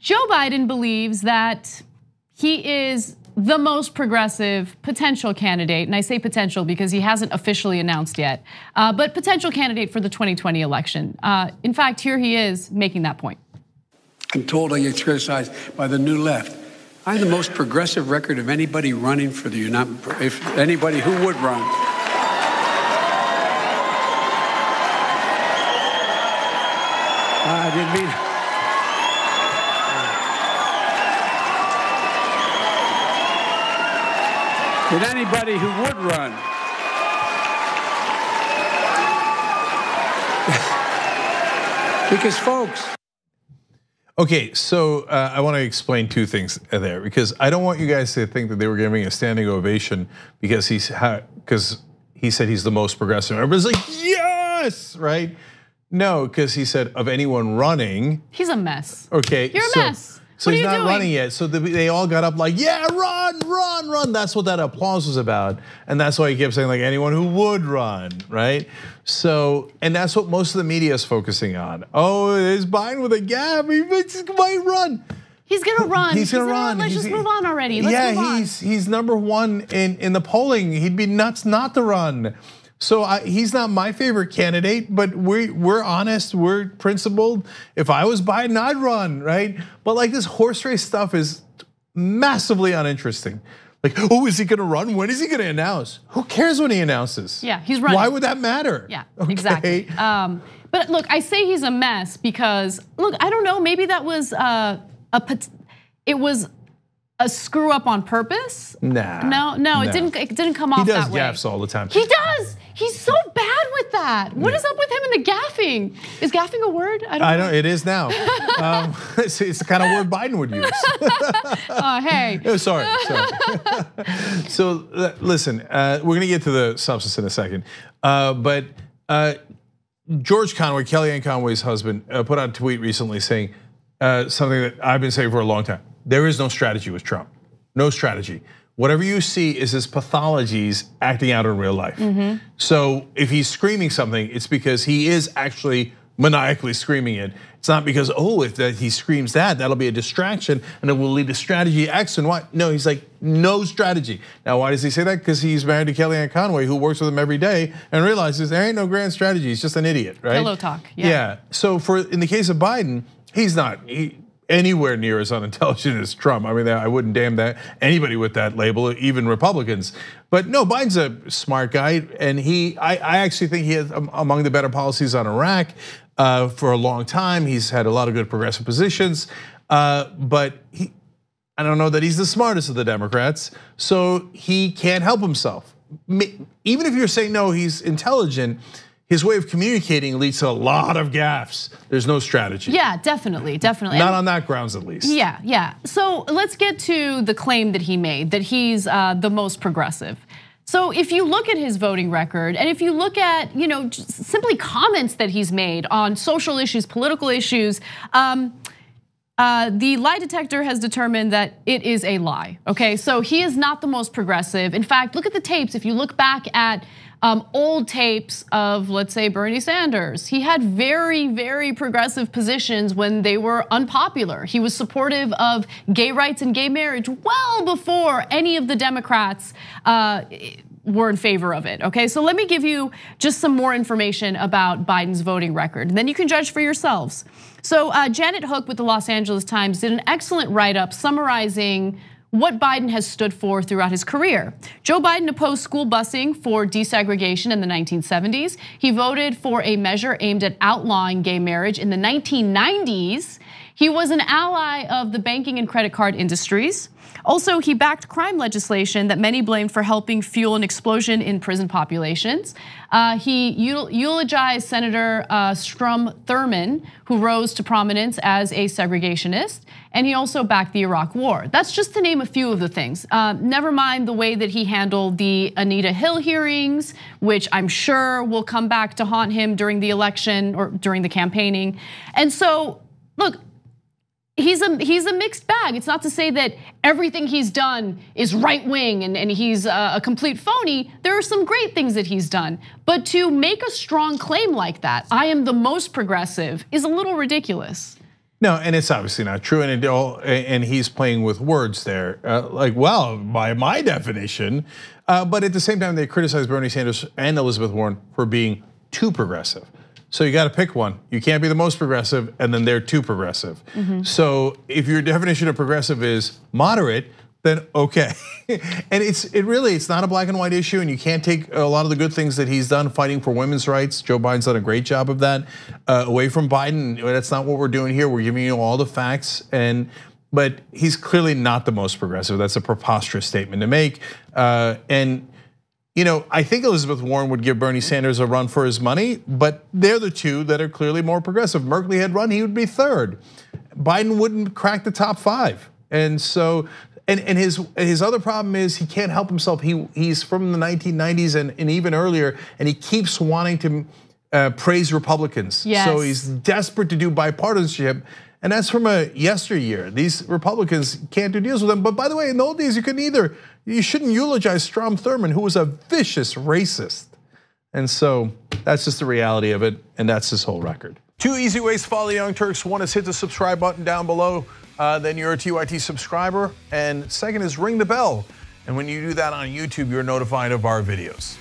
Joe Biden believes that he is the most progressive potential candidate, and I say potential because he hasn't officially announced yet, but potential candidate for the 2020 election. In fact, here he is making that point. I'm told I get criticized by the new left. I have the most progressive record of anybody running for the if anybody who would run. I didn't mean. With anybody who would run. Because folks. Okay, so I want to explain two things there, because I don't want you guys to think that they were giving a standing ovation because he said he's the most progressive. Everybody's like, yes, right? No, because he said of anyone running. He's a mess. Okay, you're a mess. So he's not running yet. So they all got up like, yeah, run, run, run. That's what that applause was about. And that's why he kept saying like anyone who would run, right? So, and that's what most of the media is focusing on. Oh, is Biden with a gap? He might run. He's gonna run. He's gonna run. Let's just move on already. Let's move on. He's number one in the polling. He'd be nuts not to run. So he's not my favorite candidate, but we're honest, we're principled. If I was Biden, I'd run, right? But like this horse race stuff is massively uninteresting. Like, oh, is he gonna run? When is he gonna announce? Who cares when he announces? Yeah, he's running. Why would that matter? Yeah, exactly. But look, I say he's a mess because, look, I don't know, maybe that was it was a screw up on purpose? Nah. No, it didn't come off that way. He does gaffes all the time. He does. He's so bad with that. What is up with him and the gaffing? Is gaffing a word? I don't know. It is now. It's the kind of word Biden would use. Hey. Oh, sorry. So listen, we're gonna get to the substance in a second. But George Conway, Kellyanne Conway's husband, put out a tweet recently saying something that I've been saying for a long time. There is no strategy with Trump. No strategy. Whatever you see is his pathologies acting out in real life. So if he's screaming something, it's because he is actually maniacally screaming it. It's not because, if he screams that'll be a distraction and it will lead to strategy X and Y. No, he's like, no strategy. Now, why does he say that? Because he's married to Kellyanne Conway, who works with him every day and realizes there ain't no grand strategy. He's just an idiot, right? Pillow talk, yeah. So in the case of Biden, he's not anywhere near as unintelligent as Trump. I mean, I wouldn't damn that anybody with that label, even Republicans. But no, Biden's a smart guy, and I actually think he has among the better policies on Iraq for a long time. He's had a lot of good progressive positions, but I don't know that he's the smartest of the Democrats, so he can't help himself. Even if you're saying no, he's intelligent, his way of communicating leads to a lot of gaffes. There's no strategy. Yeah, definitely. Not on that grounds, at least. Yeah. So let's get to the claim that he made, that he's the most progressive. So if you look at his voting record, and if you look at just simply comments that he's made on social issues, political issues, the lie detector has determined that it is a lie. Okay, so he is not the most progressive. In fact, look at the tapes. If you look back at old tapes of, let's say, Bernie Sanders, he had very, very progressive positions when they were unpopular. He was supportive of gay rights and gay marriage well before any of the Democrats were in favor of it, okay? So let me give you just some more information about Biden's voting record, and then you can judge for yourselves. So Janet Hook with the Los Angeles Times did an excellent write-up summarizing what Biden has stood for throughout his career. Joe Biden opposed school busing for desegregation in the 1970s. He voted for a measure aimed at outlawing gay marriage in the 1990s. He was an ally of the banking and credit card industries. Also, he backed crime legislation that many blamed for helping fuel an explosion in prison populations. He eulogized Senator Strom Thurmond, who rose to prominence as a segregationist, and he also backed the Iraq War. That's just to name a few of the things. Never mind the way that he handled the Anita Hill hearings, which I'm sure will come back to haunt him during the election or during the campaigning. And so, look, he's a mixed bag. It's not to say that everything he's done is right wing and he's a complete phony. There are some great things that he's done. But to make a strong claim like that, I am the most progressive, is a little ridiculous. No, and it's obviously not true, and he's playing with words there. Like, well, by my definition, but at the same time, they criticize Bernie Sanders and Elizabeth Warren for being too progressive. So you got to pick one. You can't be the most progressive, and then they're too progressive. So if your definition of progressive is moderate, then okay. And it's not a black and white issue, and you can't take a lot of the good things that he's done fighting for women's rights. Joe Biden's done a great job of that away from Biden. That's not what we're doing here. We're giving you all the facts, but he's clearly not the most progressive. That's a preposterous statement to make. And I think Elizabeth Warren would give Bernie Sanders a run for his money, but they're the two that are clearly more progressive. Merkley had run, he would be third. Biden wouldn't crack the top 5. And so, and his other problem is he can't help himself. He's from the 1990s and even earlier, and he keeps wanting to praise Republicans. Yes. So he's desperate to do bipartisanship. And that's from a yesteryear. These Republicans can't do deals with them. But by the way, in the old days, you couldn't either. You shouldn't eulogize Strom Thurmond, who was a vicious racist. And so that's just the reality of it, and that's his whole record. 2 easy ways to follow the Young Turks. One is hit the subscribe button down below, then you're a TYT subscriber. And second is ring the bell. And when you do that on YouTube, you're notified of our videos.